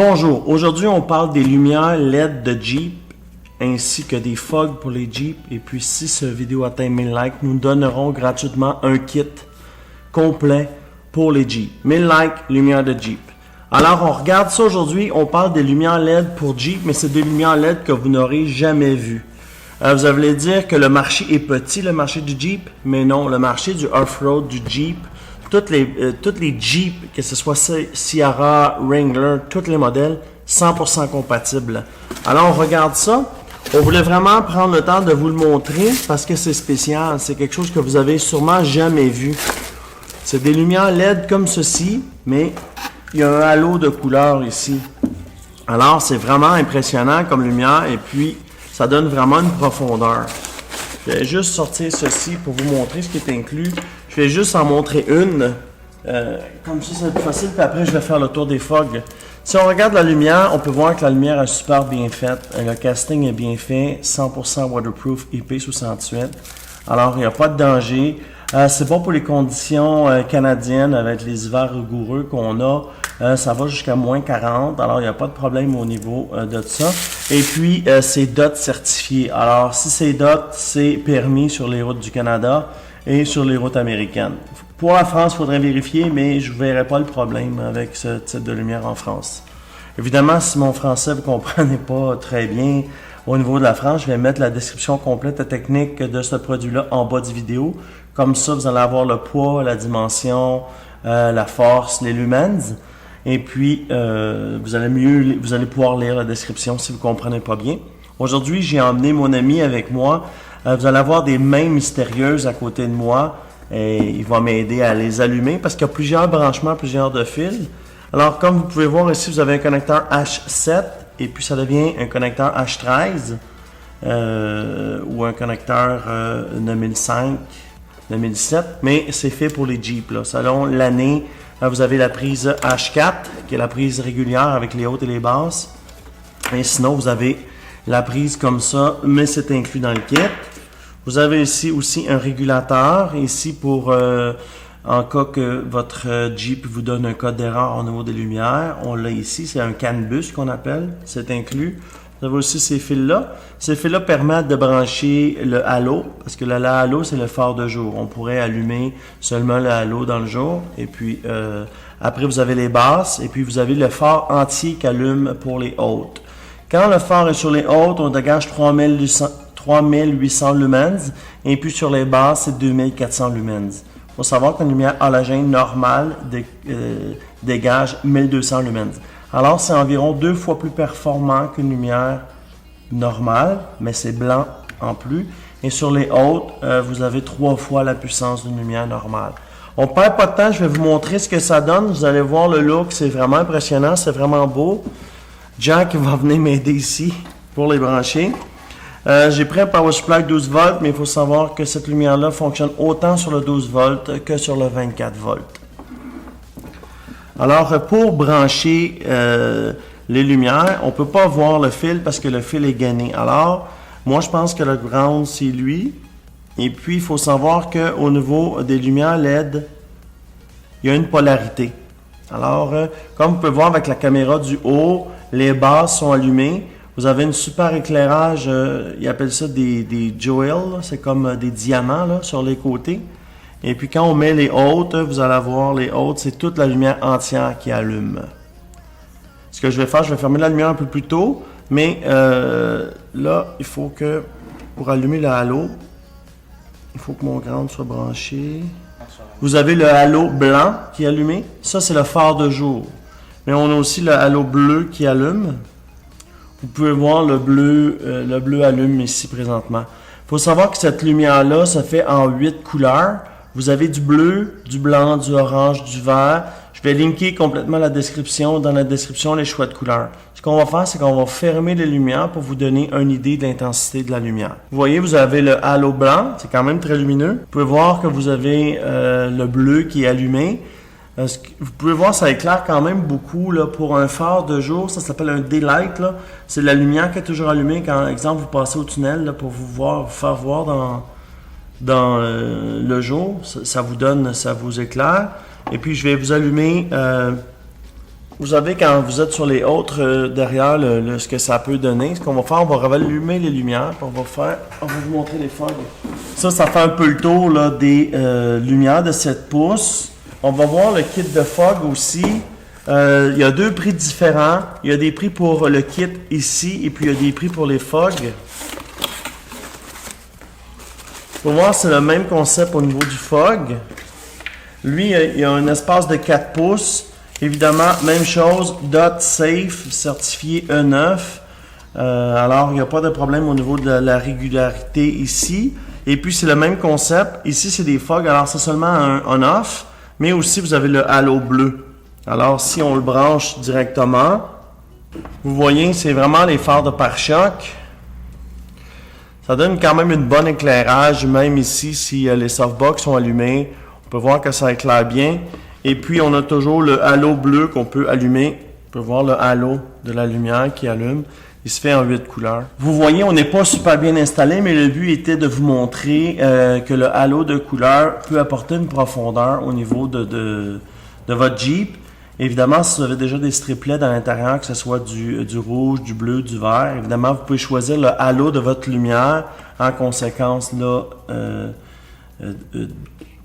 Bonjour, aujourd'hui on parle des lumières LED de Jeep ainsi que des fogs pour les Jeep. Et puis si cette vidéo atteint 1000 likes, nous donnerons gratuitement un kit complet pour les Jeep. 1000 likes, lumière de Jeep. Alors on regarde ça aujourd'hui, on parle des lumières LED pour Jeep, mais c'est des lumières LED que vous n'aurez jamais vues. Vous allez dire que le marché est petit, le marché du Jeep, mais non, le marché du off-road du Jeep, toutes les Jeeps, que ce soit Sierra, Wrangler, tous les modèles, 100% compatibles. Alors, on regarde ça. On voulait vraiment prendre le temps de vous le montrer parce que c'est spécial. C'est quelque chose que vous avez sûrement jamais vu. C'est des lumières LED comme ceci, mais il y a un halo de couleur ici. Alors, c'est vraiment impressionnant comme lumière et puis, ça donne vraiment une profondeur. Je vais juste sortir ceci pour vous montrer ce qui est inclus. Je vais juste en montrer une. Comme ça, c'est plus facile. Puis après, je vais faire le tour des fogs. Si on regarde la lumière, on peut voir que la lumière est super bien faite. Le casting est bien fait. 100% waterproof IP68. Alors, il n'y a pas de danger. C'est bon pour les conditions canadiennes avec les hivers rigoureux qu'on a. Ça va jusqu'à moins 40. Alors, il n'y a pas de problème au niveau de ça. Et puis, c'est DOT certifié. Alors, si c'est DOT, c'est permis sur les routes du Canada et sur les routes américaines. Pour la France, il faudrait vérifier, mais je ne verrai pas le problème avec ce type de lumière en France. Évidemment, si mon français, vous ne comprenez pas très bien au niveau de la France, je vais mettre la description complète technique de ce produit-là en bas de vidéo. Comme ça, vous allez avoir le poids, la dimension, la force, les lumens. Et puis, vous allez pouvoir lire la description si vous ne comprenez pas bien. Aujourd'hui, j'ai emmené mon ami avec moi. Vous allez avoir des mains mystérieuses à côté de moi. Et il va m'aider à les allumer parce qu'il y a plusieurs branchements, plusieurs de fils. Alors, comme vous pouvez voir ici, vous avez un connecteur H7 et puis ça devient un connecteur H13 ou un connecteur 9005, 2007. Mais c'est fait pour les Jeeps. Là. Selon l'année, vous avez la prise H4 qui est la prise régulière avec les hautes et les basses. Et sinon, vous avez la prise comme ça, mais c'est inclus dans le kit. Vous avez ici aussi un régulateur, ici pour en cas que votre Jeep vous donne un code d'erreur au niveau des lumières. On l'a ici, c'est un CAN bus qu'on appelle, c'est inclus. Vous avez aussi ces fils-là. Ces fils-là permettent de brancher le halo, parce que le halo, c'est le phare de jour. On pourrait allumer seulement le halo dans le jour. Et puis, après, vous avez les basses, et puis vous avez le phare entier qui allume pour les hautes. Quand le phare est sur les hautes, on dégage 3800 lumens, et puis sur les basses, c'est 2400 lumens. Il faut savoir qu'une lumière halogène normale dégage 1200 lumens. Alors, c'est environ 2 fois plus performant qu'une lumière normale, mais c'est blanc en plus. Et sur les hautes, vous avez 3 fois la puissance d'une lumière normale. On ne perd pas de temps, je vais vous montrer ce que ça donne. Vous allez voir le look, c'est vraiment impressionnant, c'est vraiment beau. Jack va venir m'aider ici pour les brancher. J'ai pris un power supply 12 volts, mais il faut savoir que cette lumière-là fonctionne autant sur le 12 volts que sur le 24 volts. Alors, pour brancher les lumières, on ne peut pas voir le fil parce que le fil est gainé. Alors, moi, je pense que le ground, c'est lui. Et puis, il faut savoir qu'au niveau des lumières LED, il y a une polarité. Alors, comme vous pouvez voir avec la caméra du haut, les bases sont allumées. Vous avez une super éclairage, ils appellent ça des jewels, c'est comme des diamants là, sur les côtés. Et puis quand on met les hautes, vous allez voir les hautes, c'est toute la lumière entière qui allume. Ce que je vais faire, je vais fermer la lumière un peu plus tôt, mais là, il faut que, pour allumer le halo, il faut que mon ground soit branché. Vous avez le halo blanc qui est allumé, ça c'est le phare de jour. Mais on a aussi le halo bleu qui allume. Vous pouvez voir le bleu allume ici présentement. Il faut savoir que cette lumière-là se fait en 8 couleurs. Vous avez du bleu, du blanc, du orange, du vert. Je vais linker complètement la description, dans la description les choix de couleurs. Ce qu'on va faire, c'est qu'on va fermer les lumières pour vous donner une idée de l'intensité de la lumière. Vous voyez, vous avez le halo blanc, c'est quand même très lumineux. Vous pouvez voir que vous avez le bleu qui est allumé. Vous pouvez voir, ça éclaire quand même beaucoup là, pour un phare de jour. Ça s'appelle un daylight. C'est la lumière qui est toujours allumée quand, exemple, vous passez au tunnel là, pour vous faire voir dans le jour. Ça vous donne, ça vous éclaire. Et puis, je vais vous allumer vous avez quand vous êtes sur les autres derrière ce que ça peut donner. Ce qu'on va faire, on va rallumer les lumières. On va vous montrer les fogs. Ça fait un peu le tour là, des lumières de 7 pouces. On va voir le kit de fog aussi. Il y a 2 prix différents. Il y a des prix pour le kit ici et puis il y a des prix pour les fogs. Pour voir, c'est le même concept au niveau du fog. Lui, il y a un espace de 4 pouces. Évidemment, même chose, DOT Safe, certifié E9. Alors, il n'y a pas de problème au niveau de la régularité ici. Et puis, c'est le même concept. Ici, c'est des fogs. Alors, c'est seulement un on-off. Mais aussi, vous avez le halo bleu. Alors, si on le branche directement, vous voyez, c'est vraiment les phares de pare-choc. Ça donne quand même une bonne éclairage, même ici, si les softbox sont allumés. On peut voir que ça éclaire bien. Et puis, on a toujours le halo bleu qu'on peut allumer. On peut voir le halo de la lumière qui allume. Il se fait en 8 couleurs. Vous voyez, on n'est pas super bien installé, mais le but était de vous montrer que le halo de couleur peut apporter une profondeur au niveau de votre Jeep. Évidemment, si vous avez déjà des striplets à l'intérieur, que ce soit du rouge, du bleu, du vert, évidemment, vous pouvez choisir le halo de votre lumière en conséquence là,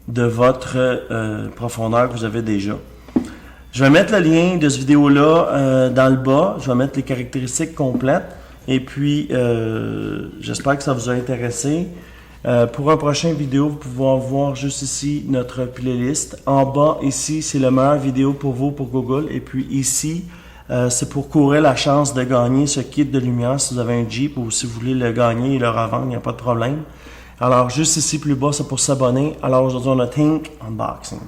de votre profondeur que vous avez déjà. Je vais mettre le lien de cette vidéo-là dans le bas. Je vais mettre les caractéristiques complètes. Et puis, j'espère que ça vous a intéressé. Pour un prochain vidéo, vous pouvez voir juste ici notre playlist. En bas, ici, c'est la meilleure vidéo pour vous, pour Google. Et puis ici, c'est pour courir la chance de gagner ce kit de lumière si vous avez un Jeep ou si vous voulez le gagner et le revendre, il n'y a pas de problème. Alors, juste ici plus bas, c'est pour s'abonner. Alors, aujourd'hui, on a Think Unboxing.